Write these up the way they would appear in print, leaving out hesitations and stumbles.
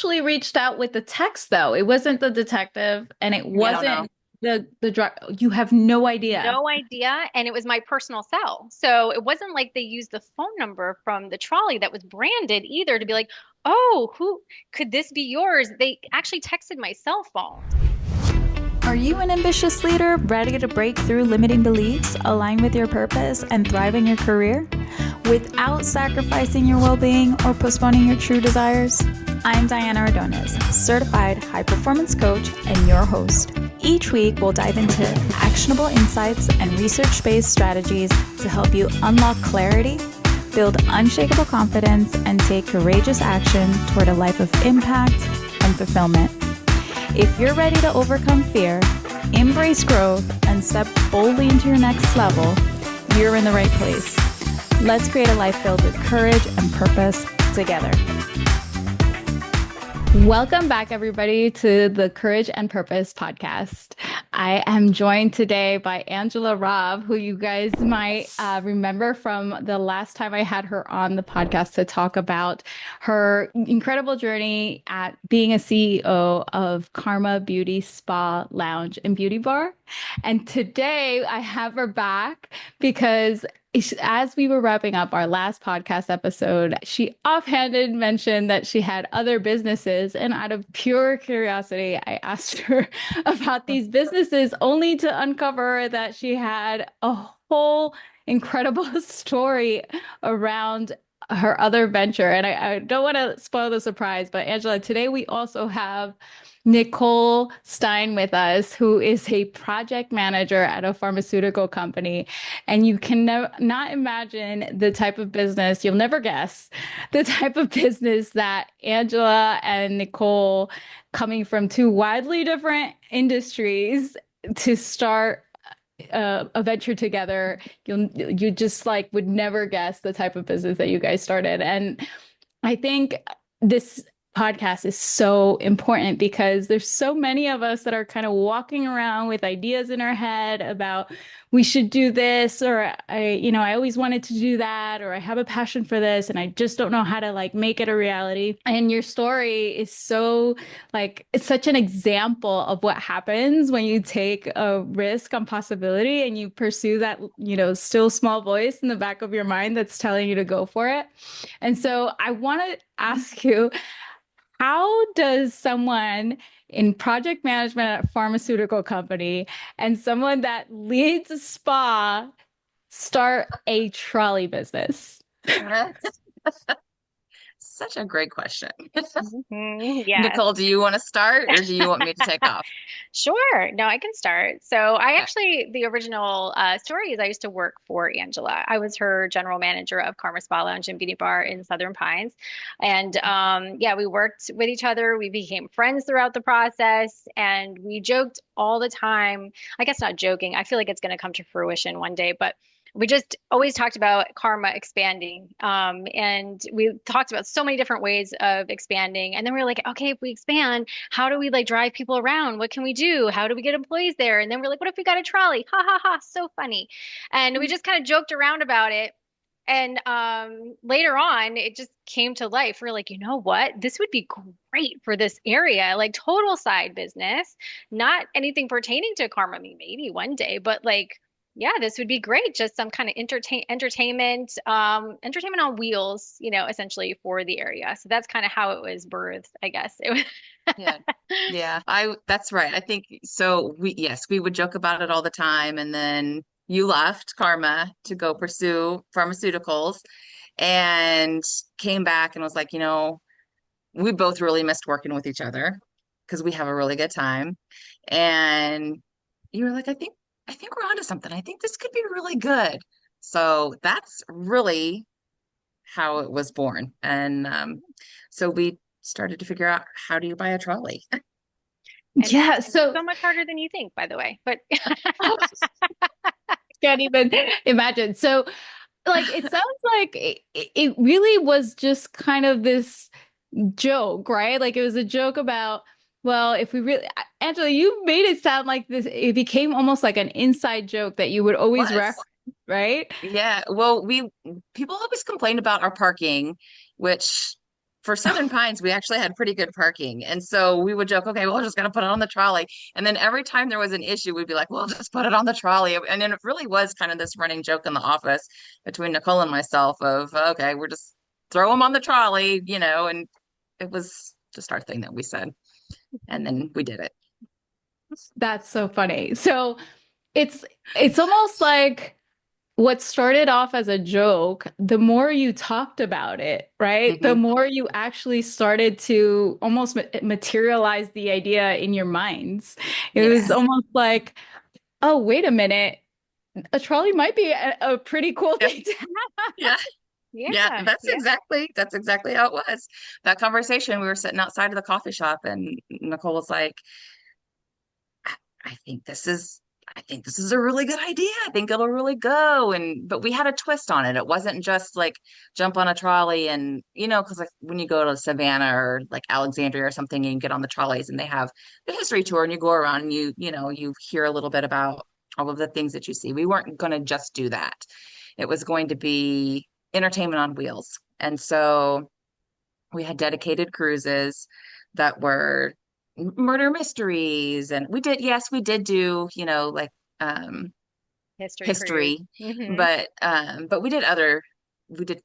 actually reached out with the text though. It wasn't the detective and it Yeah, I don't know. wasn't the drug. You have no idea. No idea. And it was my personal cell. So it wasn't like they used the phone number from the trolley that was branded either to be like, oh, who could this be yours? They actually texted my cell phone. Are you an ambitious leader ready to break through limiting beliefs, align with your purpose, and thrive in your career without sacrificing your well being or postponing your true desires? I'm Diana Ordonez, certified high performance coach and your host. Each week, we'll dive into actionable insights and research based strategies to help you unlock clarity, build unshakable confidence, and take courageous action toward a life of impact and fulfillment. If you're ready to overcome fear, embrace growth, and step boldly into your next level, you're in the right place. Let's create a life filled with courage and purpose together. Welcome back, everybody, to the Courage and Purpose podcast. I am joined today by Angela Robb, who you guys might remember from the last time I had her on the podcast to talk about her incredible journey at being a CEO of Karma Beauty Spa Lounge and Beauty Bar. And today I have her back because as we were wrapping up our last podcast episode, she offhanded mentioned that she had other businesses. And out of pure curiosity, I asked her about these businesses only to uncover that she had a whole incredible story around her other venture. And I don't want to spoil the surprise, but Angela, today we also have Nicole Stein with us, who is a project manager at a pharmaceutical company. And you can not imagine the type of business, you'll never guess the type of business that Angela and Nicole, coming from two widely different industries, to start a venture together. You just like would never guess the type of business that you guys started. And I think this podcast is so important because there's so many of us that are kind of walking around with ideas in our head about we should do this, or I always wanted to do that, or I have a passion for this and I just don't know how to like make it a reality. And your story is so like it's such an example of what happens when you take a risk on possibility and you pursue that, still small voice in the back of your mind that's telling you to go for it. And so I want to ask you, how does someone in project management at a pharmaceutical company and someone that leads a spa start a trolley business? That's such a great question. Yes. Nicole, do you want to start or do you want me to take off? Sure. No, I can start. So I actually, the original story is I used to work for Angela. I was her general manager of Karma Spa Lounge and Beauty Bar in Southern Pines. And yeah, we worked with each other. We became friends throughout the process. And we joked all the time. I guess not joking. I feel like it's going to come to fruition one day, but we just always talked about karma expanding. And we talked about so many different ways of expanding. And then we were like, okay, if we expand, how do we like drive people around? What can we do? How do we get employees there? And then we're like, what if we got a trolley? Ha ha ha, so funny. And we just kind of joked around about it. And later on, it just came to life. We're like, you know what? This would be great for this area, like total side business, not anything pertaining to karma. I mean, maybe one day, but like, yeah, this would be great. Just some kind of entertainment on wheels, essentially for the area. So that's kind of how it was birthed, I guess. It was Yeah. Yeah. That's right. I think so. We would joke about it all the time. And then you left Karma to go pursue pharmaceuticals and came back and was like, we both really missed working with each other because we have a really good time. And you were like, I think we're onto something. I think this could be really good. So that's really how it was born. And so we started to figure out, how do you buy a trolley? and Yeah, so much harder than you think, by the way. But can't even imagine. So, like, it sounds like it really was just kind of this joke, right? Like, it was a joke about, well, if we really, Angela, you made it sound like this, it became almost like an inside joke that you would always Was. reference, right? Yeah. Well, people always complained about our parking, which for Southern Pines, we actually had pretty good parking. And so we would joke, okay, well, we're just going to put it on the trolley. And then every time there was an issue, we'd be like, well, just put it on the trolley. And then it really was kind of this running joke in the office between Nicole and myself of, okay, we're just throw them on the trolley, and it was just our thing that we said. And then we did it. That's so funny. So it's almost like what started off as a joke, the more you talked about it, right? The Mhm. more you actually started to almost materialize the idea in your minds. It was Yes. almost like, oh, wait a minute, a trolley might be a pretty cool Yeah. thing to have. Yeah. Yeah. Yeah, That's yeah. exactly how it was. That conversation, we were sitting outside of the coffee shop and Nicole was like, I think this is I think this is a really good idea. I think it'll really go. But we had a twist on it. It wasn't just like jump on a trolley and because like when you go to Savannah or like Alexandria or something, you can get on the trolleys and they have the history tour and you go around and you hear a little bit about all of the things that you see. We weren't going to just do that. It was going to be entertainment on wheels. And so we had dedicated cruises that were murder mysteries. And yes, we did do, like um History cruise. history, Hmm. but we did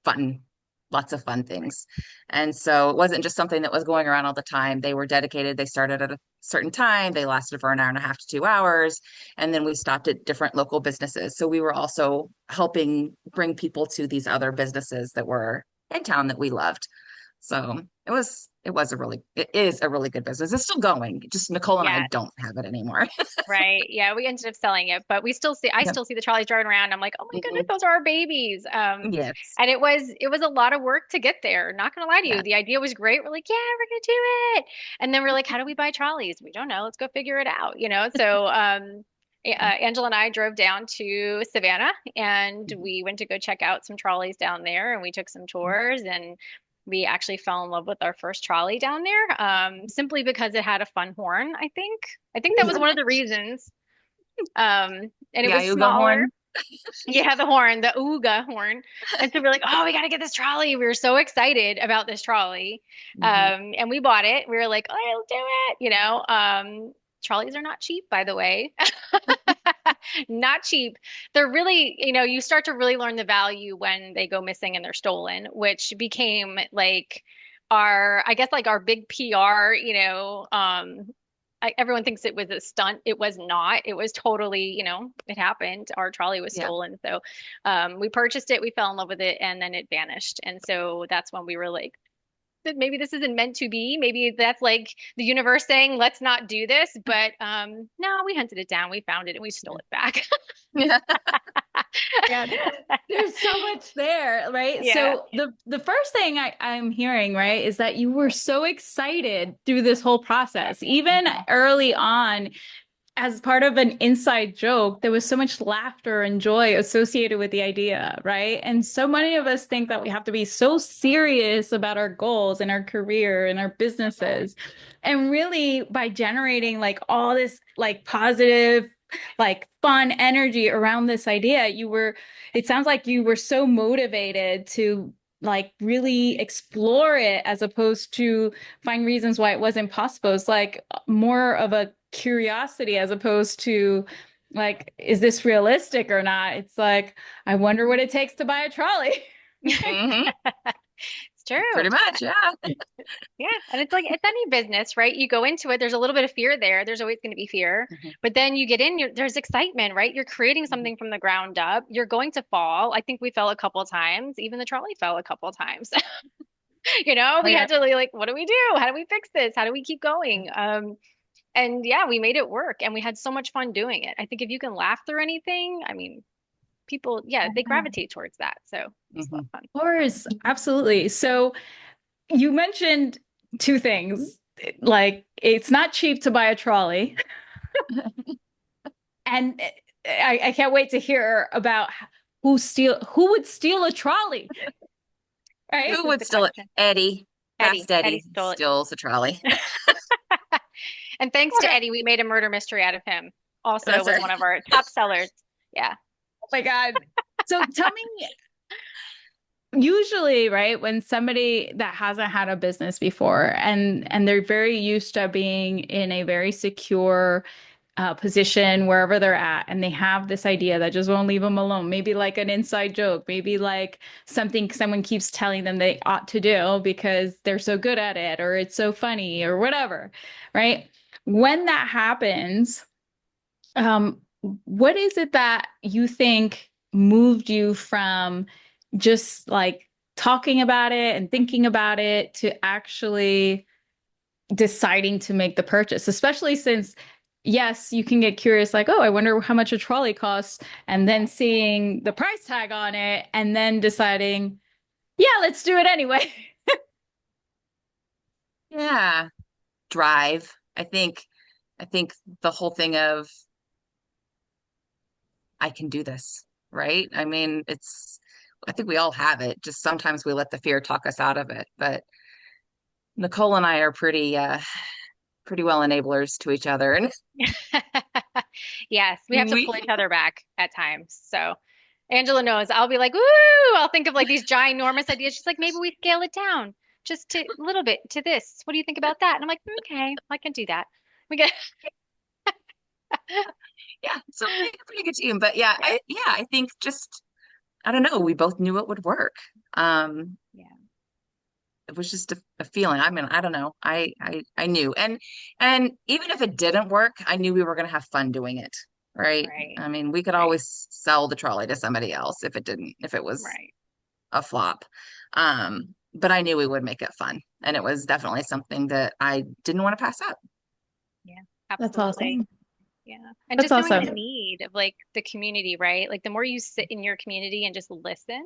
lots of fun things. And so it wasn't just something that was going around all the time. They were dedicated. They started at a certain time. They lasted for an hour and a half to 2 hours. And then we stopped at different local businesses. So we were also helping bring people to these other businesses that were in town that we loved. So it is a really good business. It's still going. Just Nicole and I Yeah. don't have it anymore. Right. Yeah, we ended up selling it, but I Yep. still see the trolleys driving around. I'm like, oh my goodness, Mhm. those are our babies. Yes. And it was a lot of work to get there. Not gonna lie to Yeah. you. The idea was great. We're like, yeah, we're gonna do it. And then we're like, how do we buy trolleys? We don't know. Let's go figure it out. So Angela and I drove down to Savannah and Mhm. we went to go check out some trolleys down there and we took some tours and we actually fell in love with our first trolley down there, simply because it had a fun horn, I think. I think that was one of the reasons. And it Yeah, was Yuga smaller. horn. Yeah, the horn, the Ooga horn. And so we're like, oh, we got to get this trolley. We were so excited about this trolley. Mhm. And we bought it. We were like, oh, I'll do it. Trolleys are not cheap, by the way. Not cheap. They're really, you start to really learn the value when they go missing and they're stolen, which became like I guess like our big PR, everyone thinks it was a stunt. It was not. It was totally, it happened. Our trolley was Yeah. stolen. So we purchased it, we fell in love with it, and then it vanished. And so that's when we were like, maybe this isn't meant to be. Maybe that's like the universe saying, let's not do this. But no, we hunted it down, we found it, and we stole it back. Yeah. Yeah, there's so much there, right? Yeah. So the first thing I'm hearing, right, is that you were so excited through this whole process. Even early on, as part of an inside joke, there was so much laughter and joy associated with the idea, right? And so many of us think that we have to be so serious about our goals and our career and our businesses. And really, by generating like all this like positive, like fun energy around this idea, it sounds like you were so motivated to like really explore it as opposed to find reasons why it wasn't possible. It's like more of a curiosity as opposed to like, is this realistic or not? It's like, I wonder what it takes to buy a trolley. Hmm. It's true. Pretty much. Yeah. Yeah. And it's like it's any business, right? You go into it, there's a little bit of fear there. There's always going to be fear. Mhm. But then you get in, there's excitement, right? You're creating Mhm. something from the ground up. You're going to fall. I think we fell a couple of times. Even the trolley fell a couple of times. Oh We yeah. had to like, what do we do? How do we fix this? How do we keep going? And yeah, we made it work and we had so much fun doing it. I think if you can laugh through anything, I mean, people, yeah, they gravitate towards that. So it's a lot Mhm. of fun. Of course, absolutely. So you mentioned two things. Like, it's not cheap to buy a trolley. And I can't wait to hear about who would steal a trolley, right? This Who is would the steal it? question. Eddie. Eddie. Fast Eddie Eddie stole it. steals the trolley. And thanks to Okay. Eddie, we made a murder mystery out of him. Also That's was right. one of our top sellers. Yeah. Oh my God. So tell me, usually, right, when somebody that hasn't had a business before and they're very used to being in a very secure position wherever they're at, and they have this idea that just won't leave them alone, maybe like an inside joke, maybe like something someone keeps telling them they ought to do because they're so good at it or it's so funny or whatever, right? When that happens, um, what is it that you think moved you from just like talking about it and thinking about it to actually deciding to make the purchase? Especially since, yes, you can get curious, like, oh, I wonder how much a trolley costs, and then seeing the price tag on it and then deciding, yeah, let's do it anyway. Yeah, drive. I think the whole thing of I can do this, right? I mean, I think we all have it. Just sometimes we let the fear talk us out of it. But Nicole and I are pretty well enablers to each other. And Yes, we have to we pull each other back at times. So Angela knows I'll be like, "Woo!" I'll think of like these ginormous ideas. She's like, "Maybe we scale it down just to a little bit to this. What do you think about that?" And I'm like, "Okay, I can do that." We get yeah, so we make a pretty good team. But yeah, yeah, I think just I don't know, we both knew it would work. Um, yeah, it was just a feeling. I mean, I don't know. I knew. And even if it didn't work, I knew we were gonna have fun doing it. Right. right, I mean, we could right, always sell the trolley to somebody else if it was right. a flop. But I knew we would make it fun. And it was definitely something that I didn't want to pass up. Yeah, That's absolutely. awesome. Yeah. And That's just knowing the awesome. need of like the community, right? Like the more you sit in your community and just listen,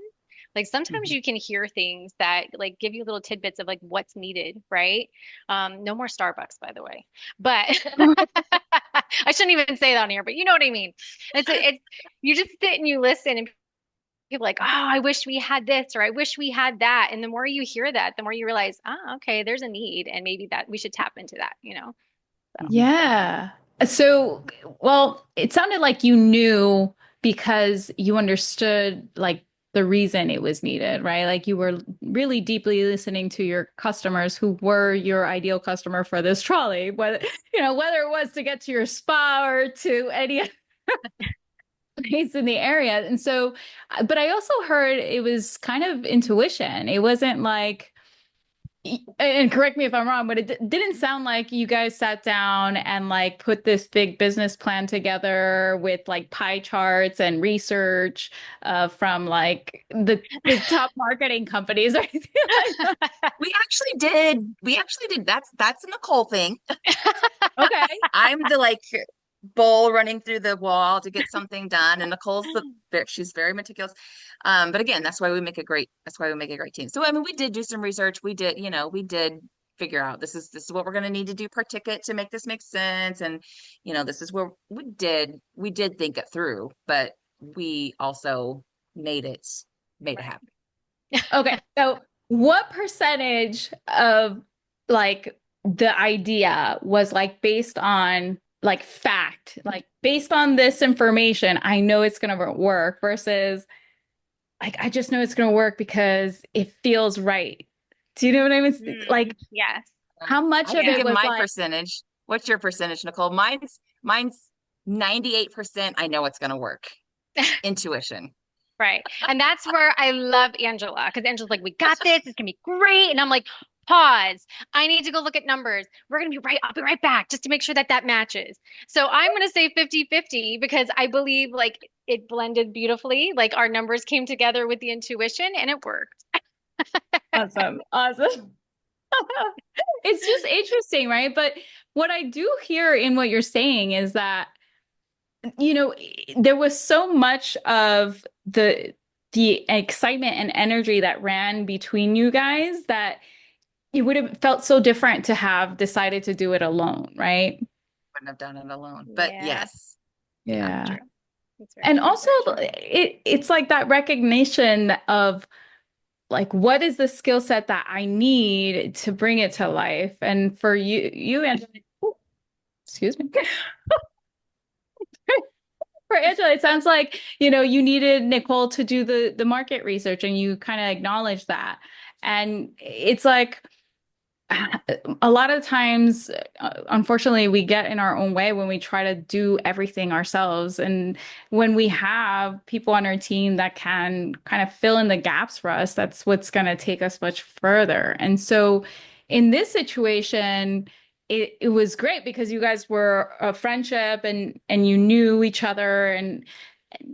like sometimes Mhm. you can hear things that like give you little tidbits of like what's needed, right? No more Starbucks, by the way. But I shouldn't even say that on here, but you know what I mean. It's you just sit and you listen and people are like, oh, I wish we had this or I wish we had that. And the more you hear that, the more you realize, ah, okay, there's a need and maybe that we should tap into that, you know? So Mhm. Yeah. So, well, it sounded like you knew because you understood like the reason it was needed, right? Like you were really deeply listening to your customers who were your ideal customer for this trolley, whether, whether it was to get to your spa or to any place in the area. And so, but I also heard it was kind of intuition. It wasn't like, and correct me if I'm wrong, but it didn't sound like you guys sat down and like put this big business plan together with like pie charts and research from like the top marketing companies or anything like that. We actually did. That's a Nicole thing. Okay. I'm the like bull running through the wall to get something done, and she's very meticulous. But again, that's why we make a great team. So I mean, we did do some research. We did figure out this is what we're going to need to do per ticket to make this make sense, and this is where we did think it through, but we also made it made it right. happen. Okay. So what percentage of like the idea was like based on like fact, like based on this information, I know it's going to work versus like I just know it's going to work because it feels right. Do you know what I mean? Yes. How much I of can it Yeah. give was my like, percentage. What's your percentage, Nicole? Mine's 98%. I know it's going to work. Intuition. Right. And that's where I love Angela because Angela's like, we got this. It's gonna be great. And I'm like, pause. I need to go look at numbers. We're gonna be right. I'll be right back just to make sure that that matches. So I'm gonna say 50-50 because I believe like it blended beautifully. Like our numbers came together with the intuition and it worked. awesome, awesome. It's just interesting, right? But what I do hear in what you're saying is that there was so much of the excitement and energy that ran between you guys that it would have felt so different to have decided to do it alone, right? Wouldn't have done it alone. But Yeah, yes. Yeah. that's Yeah. true. That's very And true. also it's like that recognition of like what is the skill set that I need to bring it to life? And for you and excuse me. for Angela, it sounds like, you needed Nicole to do the market research and you kind of acknowledge that. And it's like a lot of times, unfortunately, we get in our own way when we try to do everything ourselves. And when we have people on our team that can kind of fill in the gaps for us, that's what's going to take us much further. And so in this situation, it was great because you guys were a friendship and you knew each other and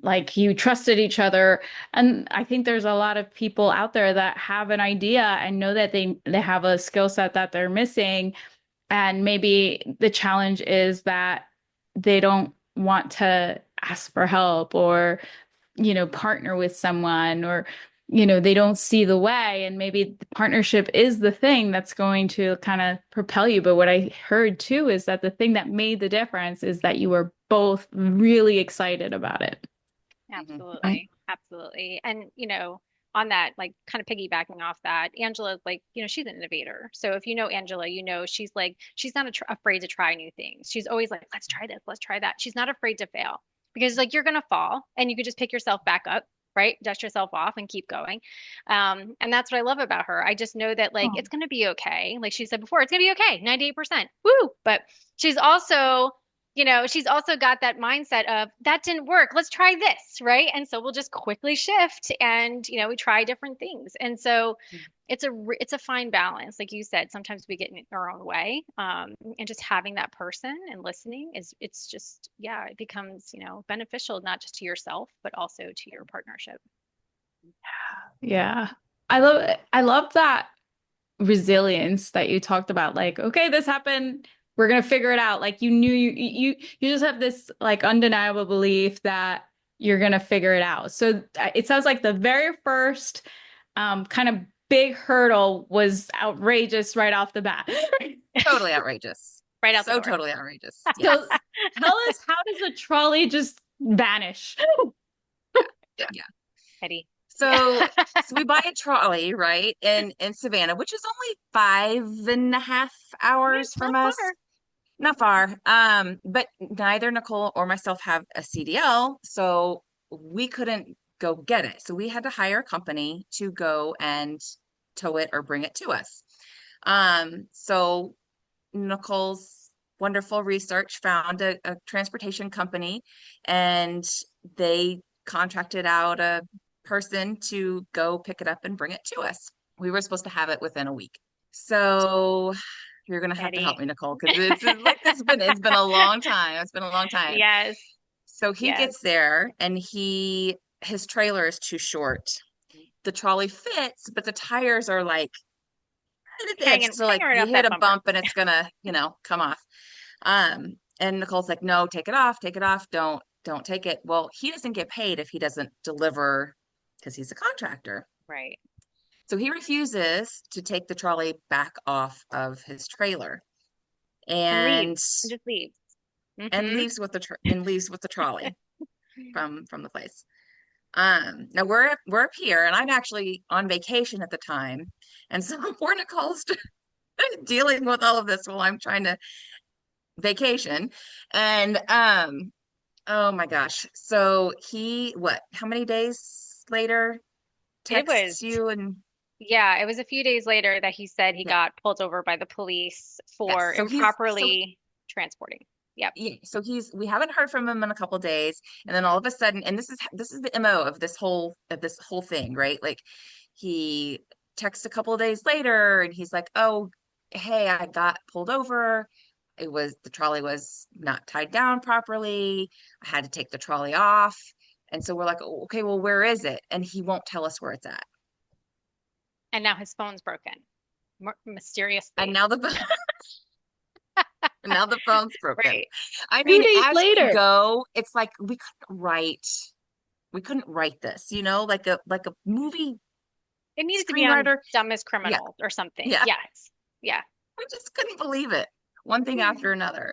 like you trusted each other. And I think there's a lot of people out there that have an idea and know that they have a skill set that they're missing. And maybe the challenge is that they don't want to ask for help or, partner with someone or, they don't see the way. And maybe the partnership is the thing that's going to kind of propel you. But what I heard too is that the thing that made the difference is that you were both really excited about it. Absolutely. Absolutely. And, on that, like kind of piggybacking off that, Angela's like, she's an innovator. So if you know Angela, she's like, she's not afraid to try new things. She's always like, let's try this, let's try that. She's not afraid to fail because like you're going to fall and you could just pick yourself back up, right? Dust yourself off and keep going. And that's what I love about her. I just know that like Oh. it's going to be okay. Like she said before, it's going to be okay, 98%. Woo! But she's also she's also got that mindset of that didn't work. Let's try this, right? And so we'll just quickly shift and we try different things. And so it's a fine balance. Like you said, sometimes we get in our own way. And just having that person and listening it's just it becomes, beneficial not just to yourself, but also to your partnership. Yeah. I love that resilience that you talked about. Like, okay, this happened. We're gonna figure it out. Like you knew you just have this like undeniable belief that you're gonna figure it out. So it sounds like the very first kind of big hurdle was outrageous right off the bat. Totally outrageous. Right out the So door. totally outrageous. So Yes. tell us, how does a trolley just vanish? Yeah. Petty. So, so we buy a trolley, right, in Savannah, which is only 5.5 hours Not from us. far. Not far. But neither Nicole or myself have a CDL, so we couldn't go get it. So we had to hire a company to go and tow it or bring it to us. So Nicole's wonderful research found a transportation company, and they contracted out a person to go pick it up and bring it to us. We were supposed to have it within a week. So you're gonna have to help Petty. me, Nicole, because it's been a long time. It's been a long time. Yes. So he Yes. gets there and his trailer is too short. The trolley fits, but the tires are like right at the edge. Hanging So like right you off hit that a bumper. bump and it's gonna, come off. And Nicole's like, no, take it off. Don't take it. Well, he doesn't get paid if he doesn't deliver because he's a contractor. Right. So he refuses to take the trolley back off of his trailer And and leaves. And just leaves. and Mm-hmm. leaves with the trolley from the place. Now we're up here and I'm actually on vacation at the time. And so poor Nicole's dealing with all of this while I'm trying to vacation. And oh my gosh. So how many days later It was, texts you and yeah, it was a few days later that he said he yeah, got pulled over by the police yes. for improperly transporting. Yep. We haven't heard from him in a couple of days, and then all of a sudden, and this is the MO of this whole thing, right? Like he texts a couple of days later and he's like, "Oh, hey, I got pulled over. The trolley was not tied down properly. I had to take the trolley off." And so we're like, "Oh, okay, well, where is it?" And he won't tell us where it's at. And now his phone's broken. And Mysteriously. now the phone's broken. Right. I Two mean, days as we later. go, it's like we couldn't write this, like a movie It needed to be on screenwriter. Dumbest Yeah, Criminal or something. yeah. Yes. Yeah. We just couldn't believe it. One thing after another.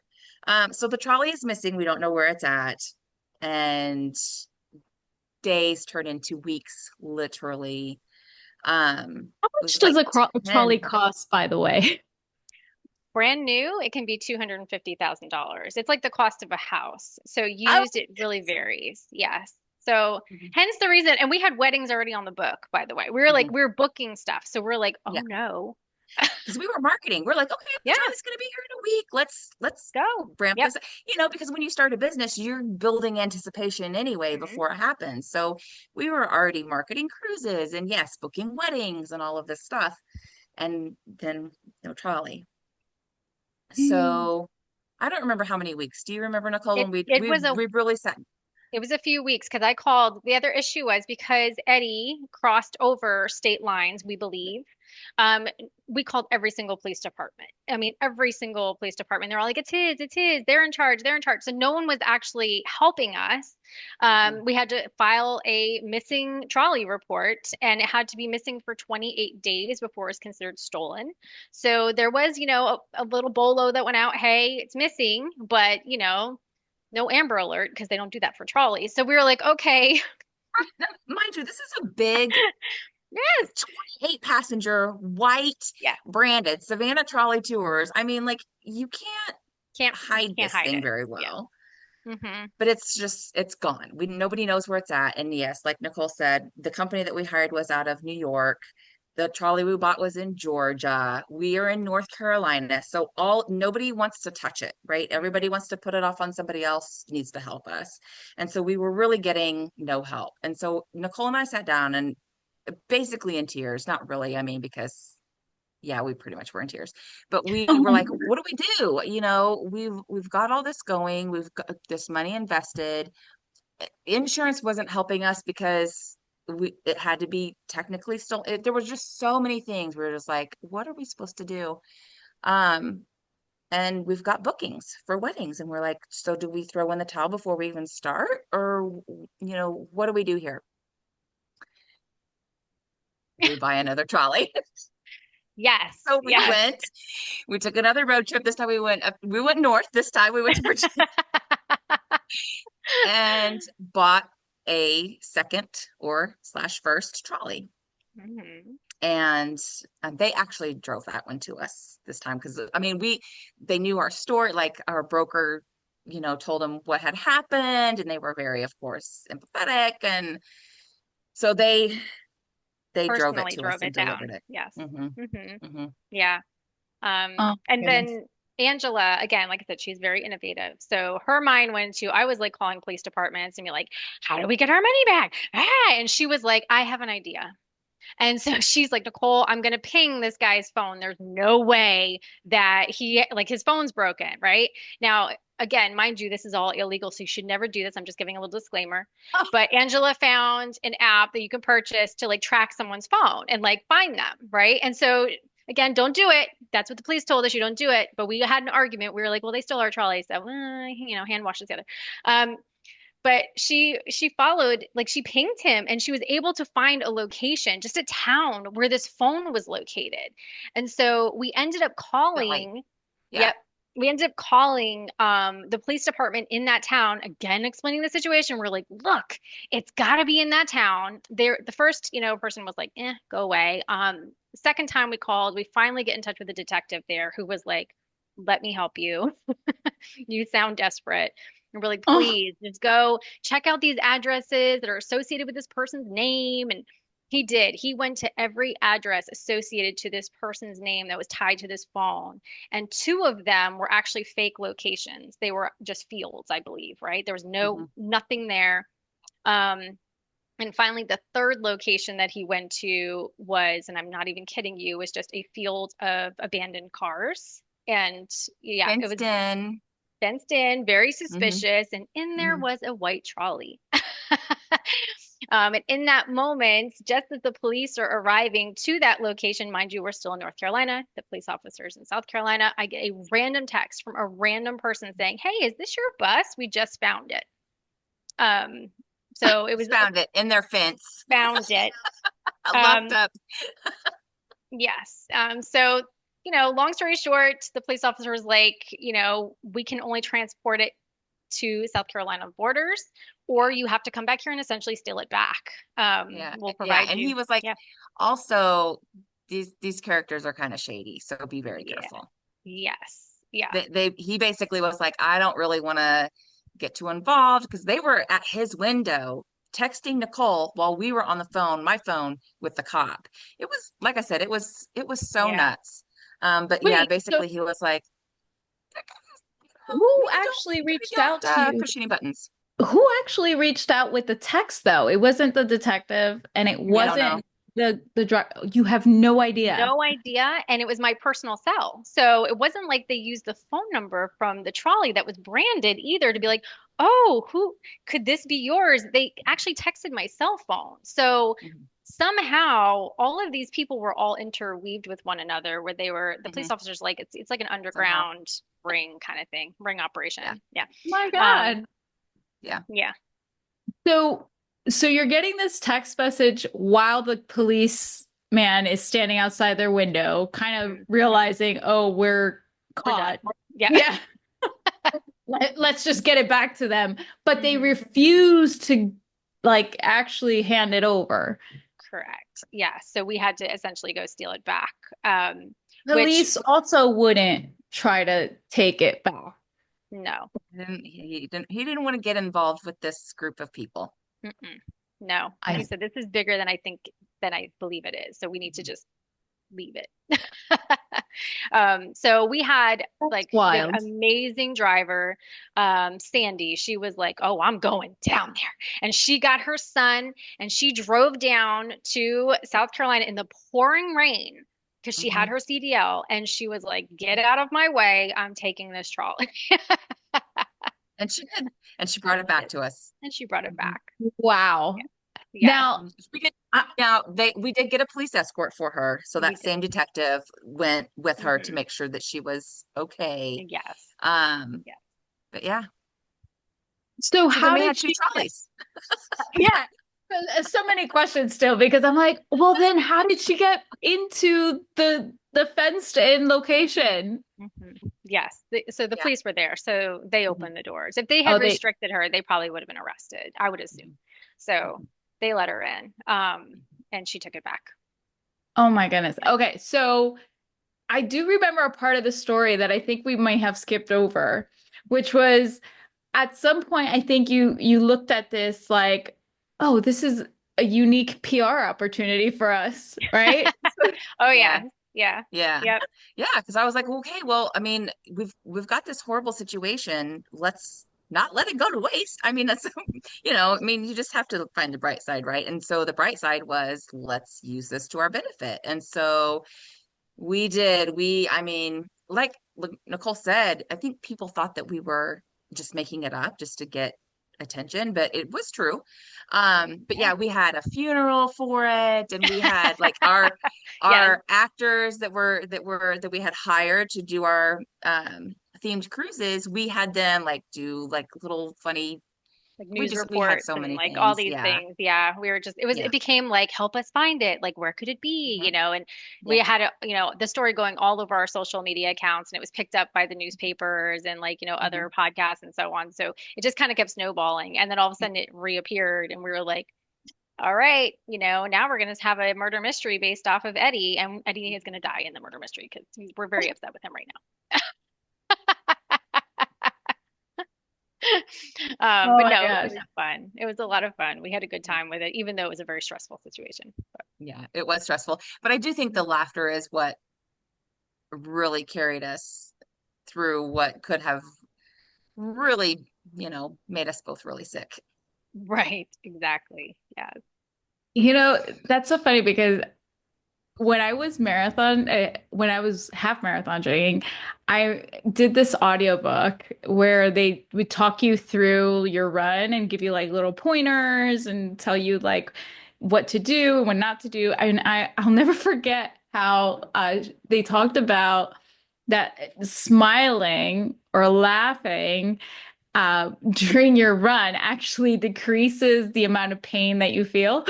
So the trolley is missing. We don't know where it's at. And days turn into weeks, literally. How It much was does like a trolley 10. cost, by the way? brand new, it can be $250,000. It's like the cost of a house. So Oh, used, it really varies. Yes. So mhm, hence the reason, and we had weddings already on the book, by the way. mhm. We were booking stuff. So we're like, oh Yeah, no. because we were marketing. We're like, okay, the Yeah, trolley's going to be here in a week. Let's go. ramp Yep. this. Because when you start a business, you're building anticipation anyway Hmm. before it happens. So we were already marketing cruises and yes, booking weddings and all of this stuff. And then no trolley. So I don't remember how many weeks. Do you remember, Nicole? It When we it we was a we really sat. It was a few weeks because I called. The other issue was because Eddie crossed over state lines, we believe. Um, we called every single police department. I mean, every single police department. They're all like, it's his, they're in charge, they're in charge. So no one was actually helping us. Mhm. We had to file a missing trolley report, and it had to be missing for 28 days before it was considered stolen. So there was, a little bolo that went out, hey, it's missing, but, no Amber Alert because they don't do that for trolleys. So we were like, okay, Now, mind you, this is a big yes, 28 passenger white yeah, branded Savannah trolley tours. I mean, like you can't you hide can't this hide thing it. very Yeah. well. Hmm. But it's gone. Nobody knows where it's at. And yes, like Nicole said, the company that we hired was out of New York. The trolley we bought was in Georgia. We are in North Carolina. So nobody wants to touch it, right? Everybody Hmm. wants to put it off on somebody else needs to help us. And so we were really getting no help. And so Nicole and I sat down and basically in tears, not really, I mean, because yeah, we pretty much were in tears. But we were like, what do we do? We've got all this going, we've got this money invested. Insurance wasn't helping us because it had to be technically still there was just so many things. We were just like, what are we supposed to do? Um, and we've got bookings for weddings, and we're like, so do we throw in the towel before we even start? Or, what do we do here? We buy another trolley. Yes, So yes. we took another road trip. This time we went north. This time we went to Virginia and bought a second or slash first trolley. Hmm. And they actually drove that one to us this time because I mean they knew our story, like our broker, told them what had happened, and they were very, of course, empathetic, and so they drove it Personally to us drove and it delivered down. it. Yes. Hmm. Hmm. Hmm. Yeah. Oh, And goodness. then Angela, again, like I said, she's very innovative. So her mind went to, I was like calling police departments and be like, how do we get our money back? Ah, and she was like, I have an idea. And so she's like, Nicole, I'm going to ping this guy's phone. There's no way that like his phone's broken, right? Now, again, mind you, this is all illegal, so you should never do this. I'm just giving a little disclaimer. But Angela found an app that you can purchase to like track someone's phone and like find them, right? And so, again, don't do it. That's what the police told us. You don't do it. But we had an argument. We were like, well, they still are trolleys, so hand wash this together. Um, but she followed, like she pinged him and she was able to find a location, just a town where this phone was located. And so we ended up Definitely. calling, Yeah. yep, we ended up calling the police department in that town, again explaining the situation. We're like, look, it's got to be in that town. There, the first, person was like, go away. The second time we called, we finally get in touch with the detective there who was like, let me help you. You sound desperate. And we're like, Oh, please just go check out these addresses that are associated with this person's name. And he did. He went to every address associated to this person's name that was tied to this phone. And two of them were actually fake locations. They were just fields, I believe, right? There was Hmm. nothing there. Um, and finally, the third location that he went to was, and I'm not even kidding you, was just a field of abandoned cars. And yeah, it was Fenced in. fenced in, very Hmm. suspicious, and in there Hmm. was a white trolley. And in that moment, just as the police are arriving to that location, mind you, we're still in North Carolina, the police officers in South Carolina, I get a random text from a random person saying, hey, is this your bus? We just found it. Um, so it was Found it in their fence. found it. Luffed Um, up. yes. So, long story short, the police officer was like, we can only transport it to South Carolina borders, or you have to come back here and essentially steal it back. Yeah. We'll Yeah. provide And he you. was like, Yeah, also, these characters are kind of shady, so be very yeah, careful. Yes. Yeah. He basically was like, I don't really want to get too involved because they were at his window texting Nicole while we were on the phone, my phone with the cop. It was like I said, it was so Yeah. nuts. But yeah, Wait, so basically he was like, who maybe actually reached don't out to you? push any buttons. Who actually reached out with the text though? It wasn't the detective and it I don't know. wasn't the drug. You have no idea. No idea. And it was my personal cell. So it wasn't like they used the phone number from the trolley that was branded either to be like, oh, who could this be yours? They actually texted my cell phone. So Mhm, somehow all of these people were all interweaved with one another where they were the police mhm, officers like it's like an somehow. underground ring kind of thing, ring Yeah. operation. Yeah. My Um, God. Yeah. yeah. So, so you're getting this text message while the police man is standing outside their window, kind of Mhm. realizing, oh, we're We're done. caught. Yeah. Yeah. Let's just get it back to them. But they hmm refuse to like actually hand it over. Correct. Yeah. So we had to essentially go steal it back. Um, which Police also wouldn't try to take it back. no. He didn't want to get involved with this group of people. Mm-mm. No. He I said this is bigger than I believe it is. So we need to just leave it. So we had That's like this wild. amazing driver, Sandy. She was like, "Oh, I'm going down there," and she got her son and she drove down to South Carolina in the pouring rain because she had Mhm. her CDL, and she was like, "Get out of my way! I'm taking this trolley," And she did, and she brought it back to us. and she brought it Mhm. back. Wow. Yeah. Yes, Now, Mhm. We did. I, Now we did get a police escort for her, so we that did. same detective went with her to hmm make sure that she was okay. Yes. Um, Yes. but yeah, so so then how we did had two she get, trolleys. yeah, so many questions still because I'm like, well, then how did she get into the fenced in location? hmm Yes. So the Yeah. police were there, so they Mhm. opened the doors. If they had Oh, they, restricted her, they probably would have been arrested, I would assume. Mhm. So Mhm. they let her in, and she took it back. oh my goodness. Yeah. Okay, so I do remember a part of the story that I think we might have skipped over, which was at some point I think you looked at this like, oh, this is a unique PR opportunity for us, right? Oh Yeah. yeah. Yeah. Yeah. Yep. Yeah. Because I was like, okay, well, I mean, we've got this horrible situation. Let's not let it go to waste. I mean, that's I mean, you just have to find the bright side, right? And so the bright side was let's use this to our benefit. And so we did. I mean, like Nicole said, I think people thought that we were just making it up just to get attention, but it was true. But Yeah. yeah, we had a funeral for it, and we had like our Yes. our actors that we had hired to do our themed cruises. We had them like do like little funny. Like We news just we had reports so and many like all things. these Yeah, things. Yeah, we were just it yeah, became like help us find it. Like where could it be? mhm, And we yeah, had the story going all over our social media accounts and it was picked up by the newspapers and like, mhm, other podcasts and so on. So it just kind of kept snowballing and then all of a sudden it reappeared and we were like, all right, now we're going to have a murder mystery based off of Eddie and Eddie is going to die in the murder mystery because we're very upset with him right Oh but my no, it gosh. was fun. It was a lot of fun. We had a good time with it, even though it was a very stressful situation. yeah. It was stressful, but I do think the laughter is what really carried us through what could have really, made us both really sick. Right, exactly. Yeah. That's so funny because when I was half marathon training, I did this audiobook where they would talk you through your run and give you like little pointers and tell you like what to do and what not to do. And I'll never forget how they talked about that smiling or laughing during your run actually decreases the amount of pain that you feel.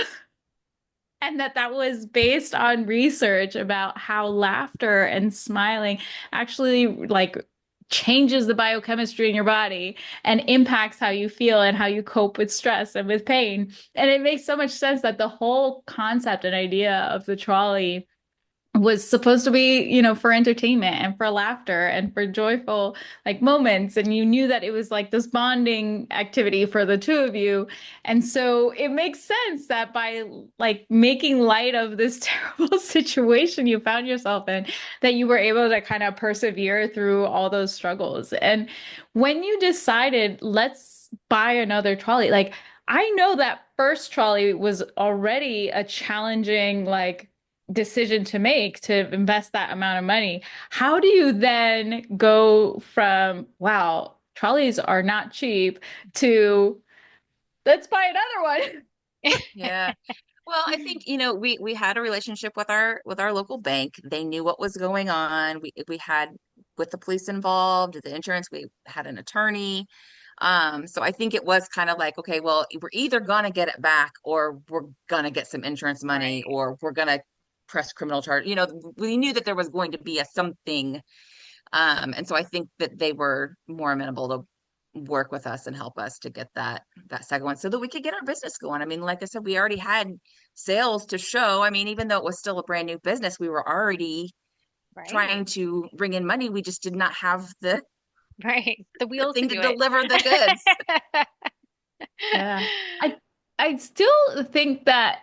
And that was based on research about how laughter and smiling actually like changes the biochemistry in your body and impacts how you feel and how you cope with stress and with pain. And it makes so much sense that the whole concept and idea of the trolley was supposed to be, for entertainment and for laughter and for joyful like moments. And you knew that it was like this bonding activity for the two of you. And so it makes sense that by like making light of this terrible situation you found yourself in, that you were able to kind of persevere through all those struggles. And when you decided, let's buy another trolley, like I know that first trolley was already a challenging, like, decision to make to invest that amount of money. How do you then go from, wow, trolleys are not cheap to let's buy another one? Yeah. Well, I think, we had a relationship with our local bank. They knew what was going on. We had with the police involved, the insurance, we had an attorney. So I think it was kind of like, okay, well, we're either gonna get it back or we're gonna get some insurance money Right. or we're gonna press criminal charge. We knew that there was going to be a something. And so I think that they were more amenable to work with us and help us to get that second one so that we could get our business going. I mean, like I said, we already had sales to show. I mean, even though it was still a brand new business, we were already Right. trying to bring in money. We just did not have Right. The the wheels to thing to do it. deliver the goods. Yeah. I I still think that,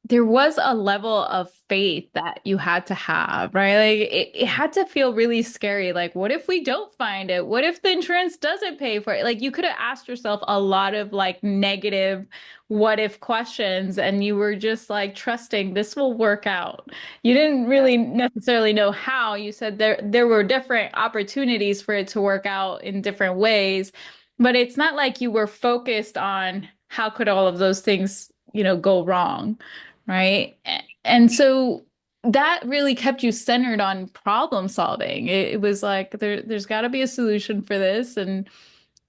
there was a level of faith that you had to have, right? Like it had to feel really scary. Like, what if we don't find it? What if the insurance doesn't pay for it? Like you could have asked yourself a lot of like negative what if questions, and you were just like trusting this will work out. You didn't Yeah. really necessarily know how. You said there were different opportunities for it to work out in different ways. But it's not like you were focused on how could all of those things, go wrong, right? And so that really kept you centered on problem solving. It was like there's got to be a solution for this. And,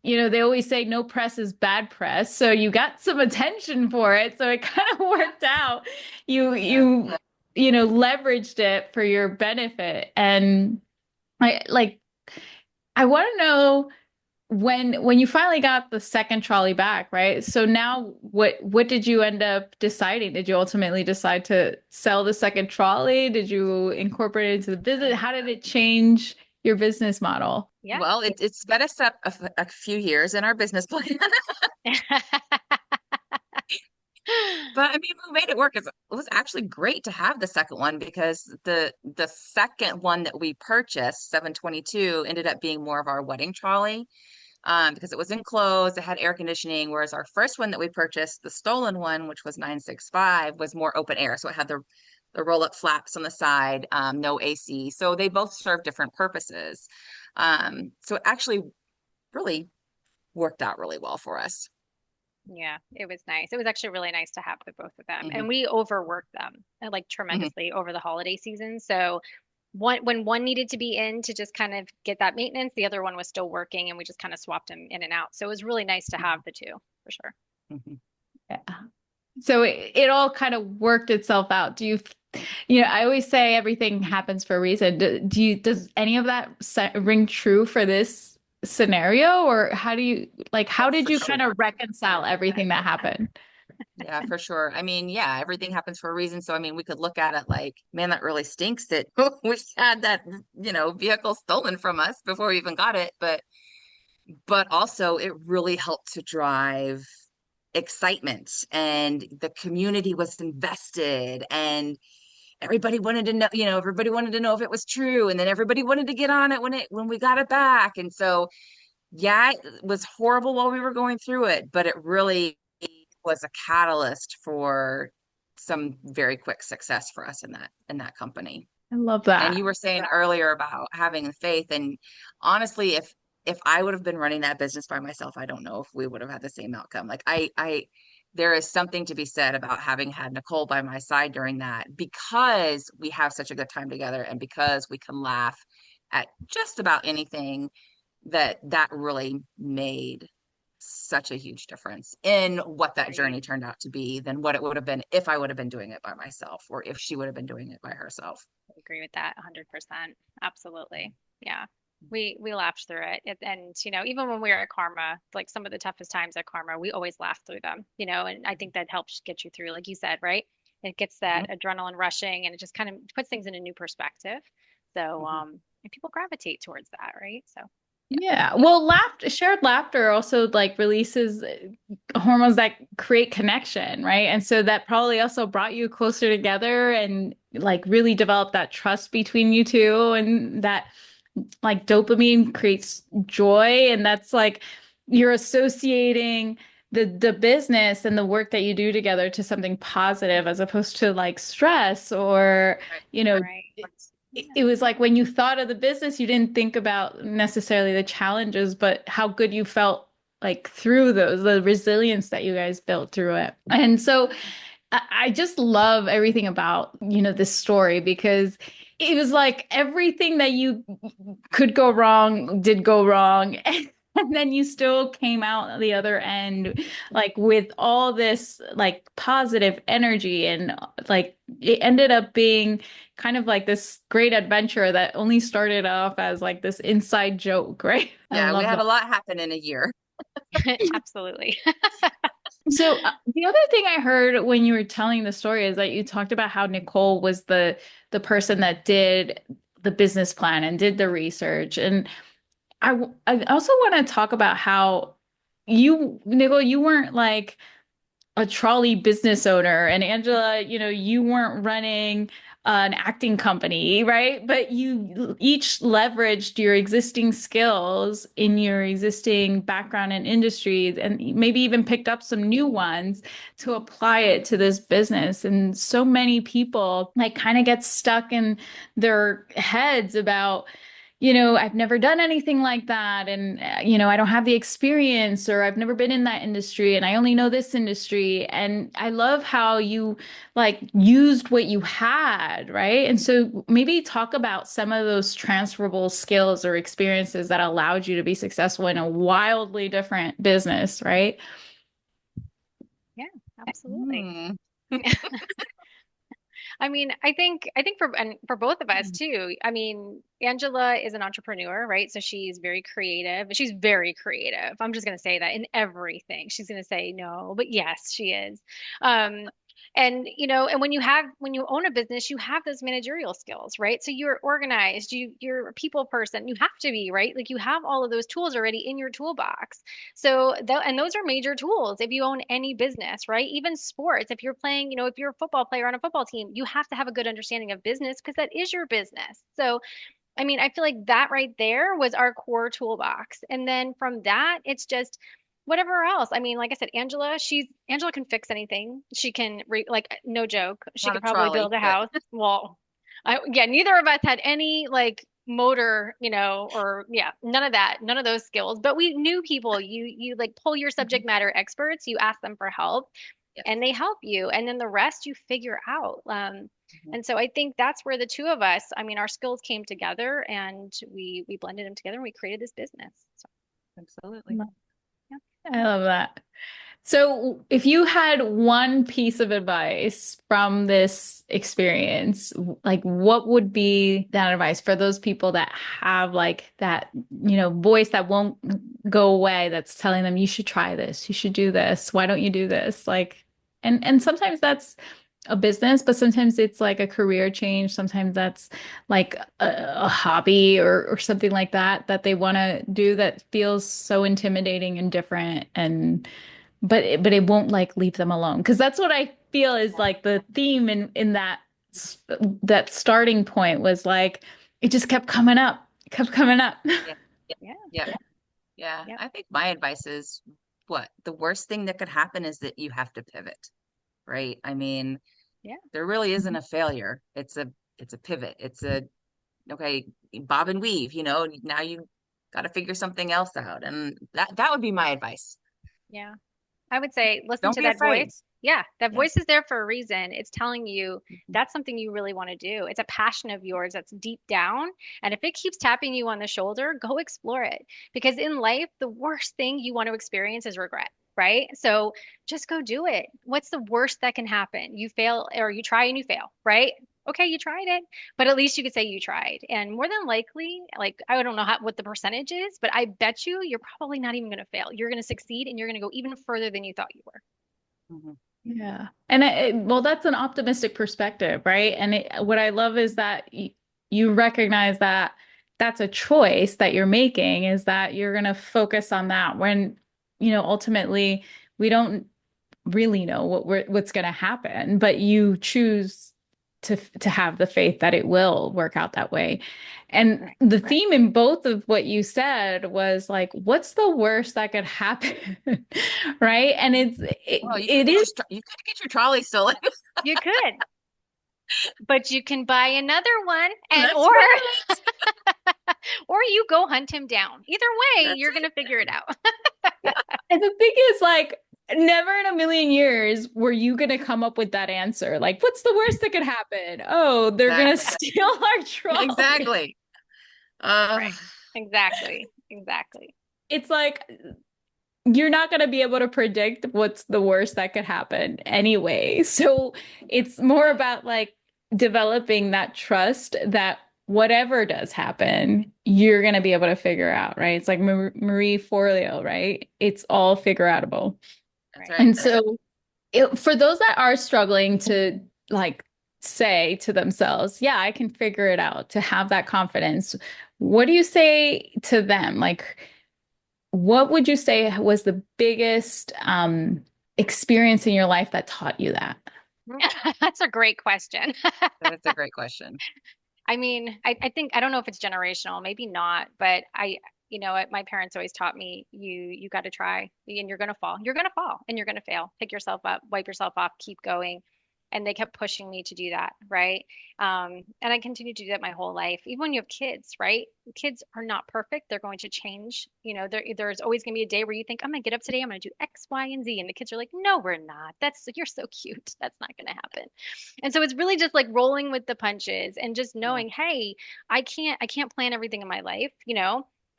they always say no press is bad press. So you got some attention for it. So it kind of worked out. You Yeah. you leveraged it for your benefit. And I want to know when you finally got the second trolley back, right? So now what did you end up deciding? Did you ultimately decide to sell the second trolley? Did you incorporate it into the business? How did it change your business model? Yeah. Well, it's sped us up a few years in our business plan. But I mean, we made it work. It was actually great to have the second one because the second one that we purchased, 722, ended up being more of our wedding trolley, because it was enclosed, it had air conditioning, whereas our first one that we purchased, the stolen one, which was 965, was more open air. So it had the roll-up flaps on the side, no AC. So they both serve different purposes. So it actually really worked out really well for us. Yeah, it was nice. It was actually really nice to have the both of them. Hmm. And we overworked them like Hmm. tremendously over the holiday season. So when one needed to be in to just kind of get that maintenance, the other one was still working and we just kind of swapped them in and out. So it was really nice to have the two for sure. Hmm. Yeah. So it all kind of worked itself out. I always say everything happens for a reason. Does any of that ring true for this scenario, or how Oh, did for you sure. kind of reconcile everything that happened? Yeah, for sure. I mean, yeah, everything happens for a reason. So, I mean, we could look at it like, man, that really stinks that we had that, vehicle stolen from us before we even got it. But also it really helped to drive excitement and the community was invested and everybody wanted to know if it was true. And then everybody wanted to get on it when we got it back. And so, yeah, it was horrible while we were going through it, but it really was a catalyst for some very quick success for us in that company. I love And that. you were saying earlier about having faith, and honestly, if I would have been running that business by myself, I don't know if we would have had the same outcome. Like there is something to be said about having had Nicole by my side during that because we have such a good time together and because we can laugh at just about anything that really made such a huge difference in what that Agree. journey turned out to be than what it would have been if I would have been doing it by myself or if she would have been doing it by herself. I agree with that 100%. Absolutely. Yeah. We laughed through it. And even when we were at Karma, like some of the toughest times at Karma, we always laughed through them, and I think that helps get you through, like you said, right? It gets that adrenaline rushing and it just kind of puts things in a new perspective. So, Mhm. and people gravitate towards that, right? So, Yeah. Well, shared laughter also like releases hormones that create connection, right? And so that probably also brought you closer together and like really developed that trust between you two. And that like dopamine creates joy. And that's like you're associating the business and the work that you do together to something positive as opposed to like stress or, Right. you know, right. it was like when you thought of the business, you didn't think about necessarily the challenges, but how good you felt like through those, the resilience that you guys built through it. And so I just love everything about, this story because it was like everything that you could go wrong did go wrong. And then you still came out the other end, like with all this like positive energy. And like it ended up being kind of like this great adventure that only started off as like this inside joke, right? I Yeah, we love had that. a lot happen in a year. Absolutely. So the other thing I heard when you were telling the story is that you talked about how Nicole was the person that did the business plan and did the research. And I also want to talk about how Nicole, you weren't like a trolley business owner, and Angela, you weren't running an acting company, right? But you each leveraged your existing skills in your existing background and industries and maybe even picked up some new ones to apply it to this business. And so many people like kind of get stuck in their heads about I've never done anything like that. And, I don't have the experience or I've never been in that industry and I only know this industry. And I love how you like used what you had, right? And so maybe talk about some of those transferable skills or experiences that allowed you to be successful in a wildly different business, right? Yeah, absolutely. Hmm. I mean, I think for both of us too. I mean, Angela is an entrepreneur, right? So she's very creative. She's very creative. I'm just gonna say that in everything. She's gonna say no, but yes, she is. Um, and and when you own a business, you have those managerial skills, right? So you're organized, you're a people person. You have to be, right? Like you have all of those tools already in your toolbox. So and those are major tools if you own any business, right? Even sports, if you're playing, if you're a football player on a football team, you have to have a good understanding of business because that is your business. So, I mean, I feel like that right there was our core toolbox. And then from that, it's just whatever else. I mean, like I said, Angela can fix anything. She can like no joke, she Not could a probably trolley, build a but house. Well, yeah, neither of us had any like motor, or yeah, none of that, none of those skills. But we knew people. You like pull your Mhm. subject matter experts, you ask them for help, Yes. and they help you, and then the rest you figure out. Mhm. And so I think that's where the two of us, I mean, our skills came together, and we blended them together, and we created this business. So Absolutely. yeah. I love that. So, if you had one piece of advice from this experience, like what would be that advice for those people that have like that, voice that won't go away that's telling them you should try this, you should do this, why don't you do this? Like, and sometimes that's a business, but sometimes it's like a career change. Sometimes that's like a hobby or something like that that they want to do that feels so intimidating and different and but it won't like leave them alone because that's what I feel is like the theme in that starting point was like it just kept coming up. Yeah. Yeah. Yeah. Yeah. Yep. I think my advice is what the worst thing that could happen is that you have to pivot, right? I mean, Yeah. there really isn't a failure. It's a pivot. It's a okay, bob and weave, now you got to figure something else out. And that would be my advice. Yeah. I would say listen Don't to be that afraid. voice. Yeah, that Yeah. voice is there for a reason. It's telling you Mhm. that's something you really want to do. It's a passion of yours that's deep down. And if it keeps tapping you on the shoulder, go explore it. Because in life, the worst thing you want to experience is regret, right? So just go do it. What's the worst that can happen? You fail or you try and you fail, right? Okay, you tried it, but at least you could say you tried. And more than likely, like I don't know what the percentage is, but I bet you're probably not even going to fail. You're going to succeed and you're going to go even further than you thought you were. Mhm. Yeah. And well, that's an optimistic perspective, right? And what I love is that you recognize that that's a choice that you're making, is that you're going to focus on that when, ultimately we don't really know what's going to happen, but you choose to have the faith that it will work out that way. And Right. the theme in both of what you said was like, what's the worst that could happen? Right? And Well, it is. you could get your trolley stolen. You could, but you can buy another one and That's or right. or you go hunt him down. Either way, That's you're it. gonna figure it out. Yeah. And the thing is, like, never in a million years were you going to come up with that answer. Like, what's the worst that could happen? Oh, they're going to Exactly. steal our trolley. Exactly. Uh, Right. Exactly. Exactly. It's like you're not going to be able to predict what's the worst that could happen anyway. So it's more about like developing that trust that whatever does happen, you're going to be able to figure out, right? It's like Marie Forleo, right? It's all figure outable. that's Right. right. And so for those that are struggling to like say to themselves, yeah, I can figure it out, to have that confidence, what do you say to them? Like, what would you say was the biggest experience in your life that taught you that? That's a great question. That's a great question. I mean, I think I don't know if it's generational, maybe not, but my parents always taught me you got to try and you're gonna fall. You're gonna fall and you're gonna fail. Pick yourself up, wipe yourself off, keep going. And they kept pushing me to do that, right? And I continue to do that my whole life. Even when you have kids, right? Kids are not perfect. They're going to change. There's always going to be a day where you think, I'm going to get up today. I'm going to do X, Y, and Z. And the kids are like, no, we're not. You're so cute. That's not going to happen. And so it's really just like rolling with the punches and just Yeah. knowing, hey, I can't plan everything in my life.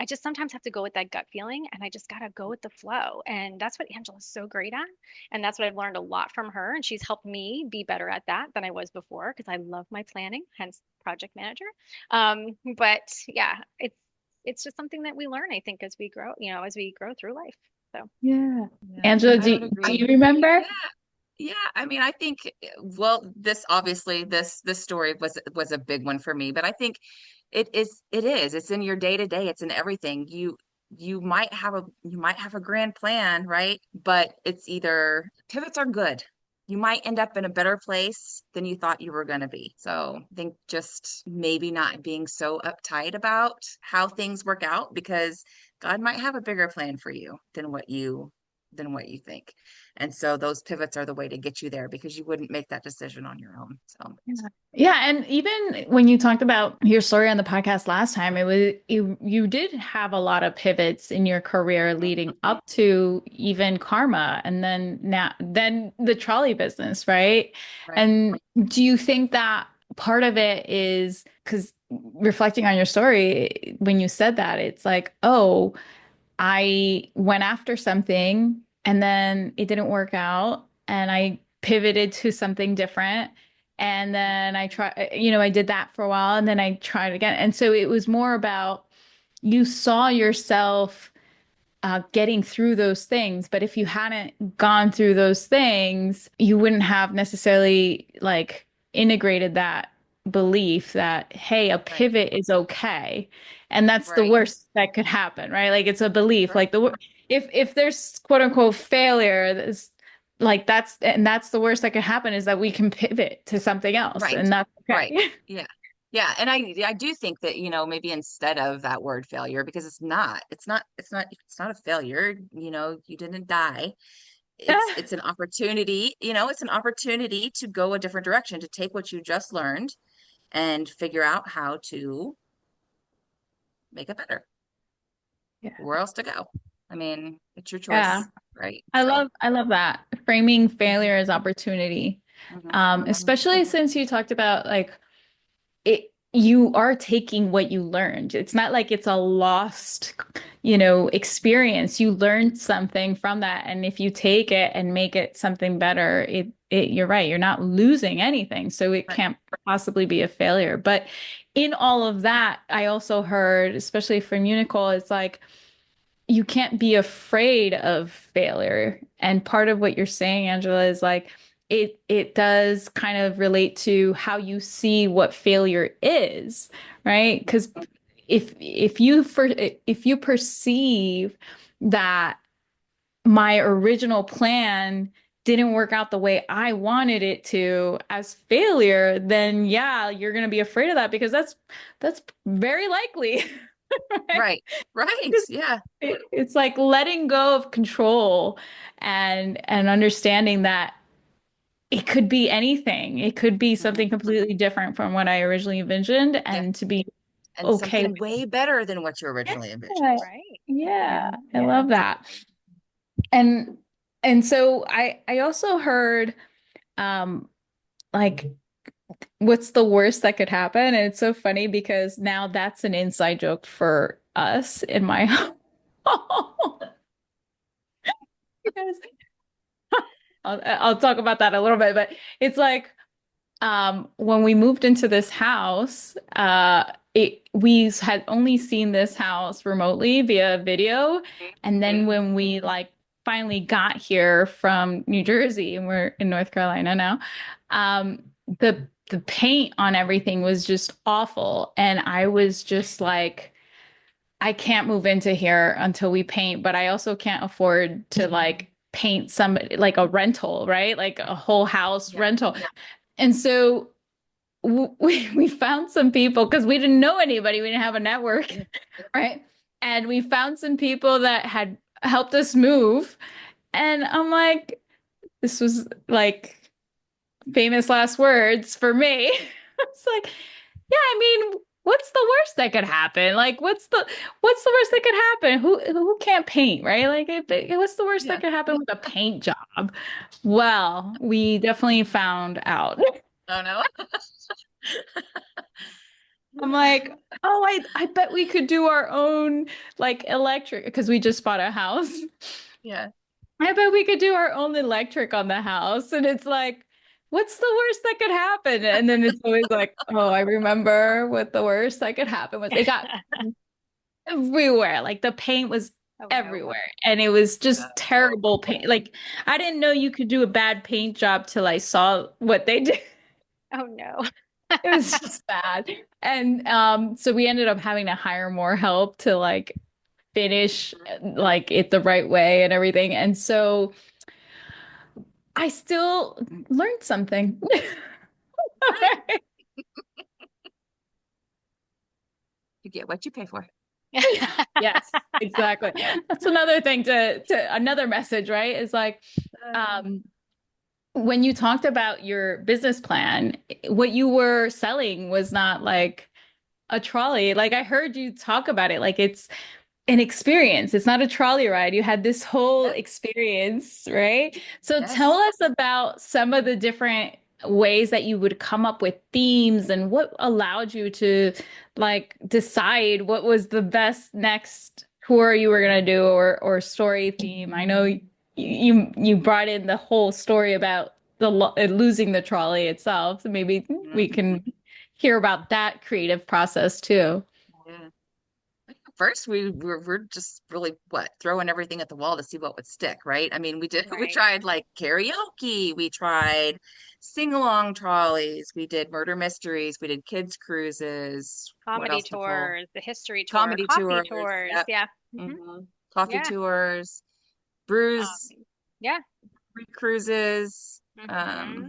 I just sometimes have to go with that gut feeling and I just gotta go with the flow. And that's what Angela's so great at. And that's what I've learned a lot from her. And she's helped me be better at that than I was before because I love my planning, hence project manager. But yeah, it's just something that we learn, I think, as we grow through life. So Yeah. Yeah, Angela, I would do agree. you remember? Yeah. Yeah, I mean, I think, well, this obviously this story was a big one for me, but I think it's in your day to day, it's in everything. You might have a grand plan, right? But it's either pivots are good. You might end up in a better place than you thought you were going to be. So I think just maybe not being so uptight about how things work out because God might have a bigger plan for you than what you think. And so those pivots are the way to get you there because you wouldn't make that decision on your own. So, Yeah. Yeah, and even when you talked about your story on the podcast last time, you did have a lot of pivots in your career leading up to even Karma and then the trolley business, right? right, And do you think that part of it is because reflecting on your story, when you said that, it's like, oh, I went after something and then it didn't work out and I pivoted to something different. And then I did that for a while and then I tried again. And so it was more about you saw yourself getting through those things. But if you hadn't gone through those things, you wouldn't have necessarily like integrated that belief that, hey, a right, pivot is okay. And that's the right, worst that could happen, right? Like it's a belief. right, Like if there's quote unquote failure, that's the worst that could happen is that we can pivot to something else, right, and that's right. okay. Yeah. Yeah. And I do think that, maybe instead of that word failure, because it's not a failure, you didn't die. It's an opportunity, it's an opportunity to go a different direction, to take what you just learned and figure out how to make it better. Yeah. Where else to go? I mean, it's your Yeah. choice, right? I So, love I love that. Framing failure as opportunity. mhm, Especially since you talked about like you are taking what you learned. It's not like it's a lost, experience. You learned something from that. And if you take it and make it something better, you're right, you're not losing anything. So it right, can't possibly be a failure. But in all of that, I also heard, especially from you, Nicole, it's like you can't be afraid of failure. And part of what you're saying, Angela, is like it does kind of relate to how you see what failure is, right? Because if you perceive that my original plan didn't work out the way I wanted it to as failure, then yeah, you're going to be afraid of that because that's very likely. Right? Right. Right. Because Yeah. it's like letting go of control and understanding that it could be anything. It could be Mhm. something completely different from what I originally envisioned, Yeah. and to be And okay something with way better than what you originally envisioned. it. Right. Yeah, I Yeah, love that. absolutely. And so I also heard um like what's the worst that could happen? And it's so funny because now that's an inside joke for us in my home. Because I'll talk about that a little bit, but it's like when we moved into this house, we had only seen this house remotely via video. And then when we like finally got here from New Jersey and we're in North Carolina now, the paint on everything was just awful. And I was just like, I can't move into here until we paint, but I also can't afford to like paint somebody like a rental, right? Like a whole house Yeah. rental. And so we found some people because we didn't know anybody. We didn't have a network, right? And we found some people that had helped us move. And I'm like, this was like famous last words for me. It's like, yeah, I mean, what's the worst that could happen? Like, what's the worst that could happen? Who can't paint, right? Like, what's the worst that Yeah. could happen with a paint job? Well, we definitely found out. Oh no. I'm like, oh, I bet we could do our own like electric because we just bought a house. Yeah. I bet we could do our own electric on the house. And it's like, what's the worst that could happen? And then it's always like, oh, I remember what the worst that could happen was. It got everywhere. Like the paint was Oh no. everywhere. And it was just terrible paint. Like I didn't know you could do a bad paint job till I saw what they did. Oh no. It was just bad. And so we ended up having to hire more help to like finish like it the right way and everything. And so I still learned something. You get what you pay for. Yes, exactly. That's another thing to another message, right? Is like um when you talked about your business plan, what you were selling was not like a trolley. Like I heard you talk about it like it's an experience. It's not a trolley ride. You had this whole Yeah. experience, right? So tell Yes. us about some of the different ways that you would come up with themes and what allowed you to like decide what was the best next tour you were going to do or story theme. I know you brought in the whole story about losing the trolley itself. So maybe we Mhm. can hear about that creative process too. Yeah. First, we're just really what throwing everything at the wall to see what would stick, right? I mean, we did we Right. tried like karaoke, we tried sing-along trolleys, we did murder mysteries, we did kids cruises. What Comedy else, Nicole? tours, the history tour, Comedy coffee tours. tours. Yep. Yeah. Coffee Yeah. tours, brews, Yeah. cruises. hmm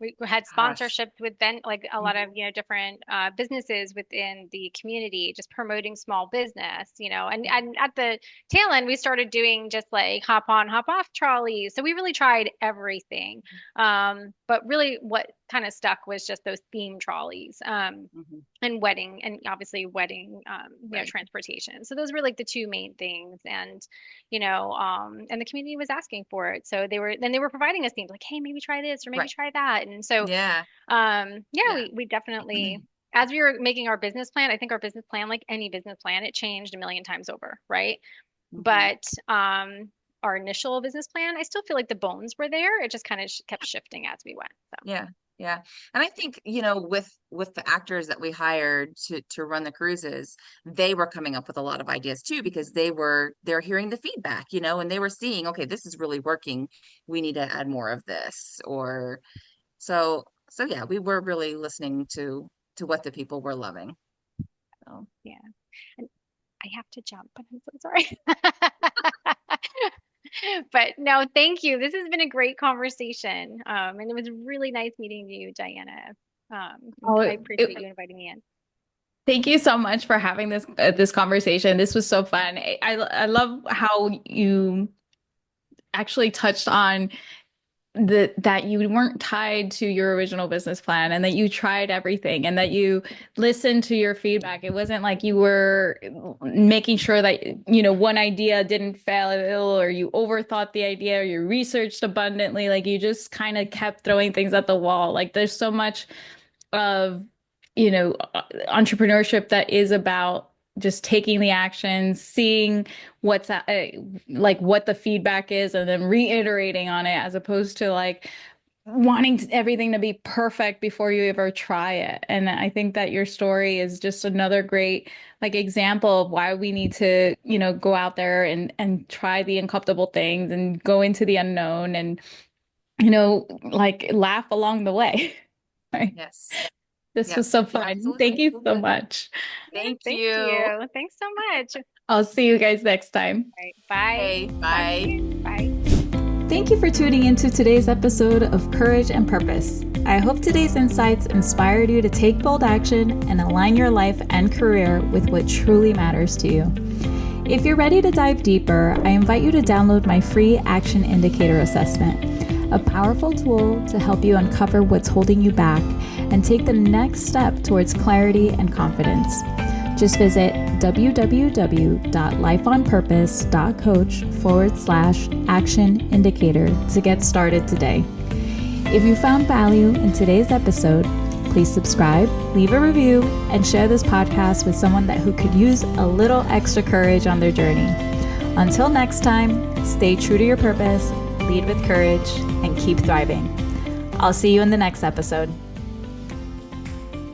we had Gosh. sponsorships with then like a lot of different businesses within the community just promoting small business and at the tail end we started doing just like hop on hop off trolleys, so we really tried everything, but really what kind of stuck was just those theme trolleys, Mhm. and wedding and obviously wedding Right. transportation. So those were like the two main things. And and the community was asking for it, so they were providing us things like, hey, maybe try this or maybe Right. try that. And so Yeah. yeah, Yeah. we definitely, as we were making our business plan, I think our business plan, like any business plan, it changed a million times over, right? hmm But our initial business plan, I still feel like the bones were there. It just kind of kept shifting as we went. So Yeah. Yeah. And I think, with the actors that we hired to run the cruises, they were coming up with a lot of ideas too, because they're hearing the feedback, and they were seeing, okay, this is really working. We need to add more of this. Or so yeah, we were really listening to what the people were loving. So Yeah. And I have to jump, but I'm so sorry. But no, thank you. This has been a great conversation. And it was really nice meeting you, Diana. Oh, I appreciate you inviting me in. thank you so much for having this conversation. This was so fun. I love how you actually touched on that you weren't tied to your original business plan and that you tried everything and that you listened to your feedback. It wasn't like you were making sure that, one idea didn't fail or you overthought the idea or you researched abundantly. Like you just kind of kept throwing things at the wall. Like there's so much of, entrepreneurship that is about just taking the action, seeing like what the feedback is, and then reiterating on it, as opposed to like wanting everything to be perfect before you ever try it. And I think that your story is just another great like example of why we need to, go out there and try the uncomfortable things and go into the unknown and, like laugh along the way. Right. yes. This Yep. was so fun. Thank Absolutely. you so much. Thank Thank you. you. Thanks so much. All I'll see you guys next time. right. Bye. Okay, Talk bye. soon. Bye. Thank you for tuning into today's episode of Courage and Purpose. I hope today's insights inspired you to take bold action and align your life and career with what truly matters to you. If you're ready to dive deeper, I invite you to download my free Action Indicator Assessment, a powerful tool to help you uncover what's holding you back and take the next step towards clarity and confidence. Just visit www.lifeonpurpose.coach/action indicator to get started today. If you found value in today's episode, please subscribe, leave a review, and share this podcast with someone who could use a little extra courage on their journey. Until next time, stay true to your purpose, lead with courage, and keep thriving. I'll see you in the next episode.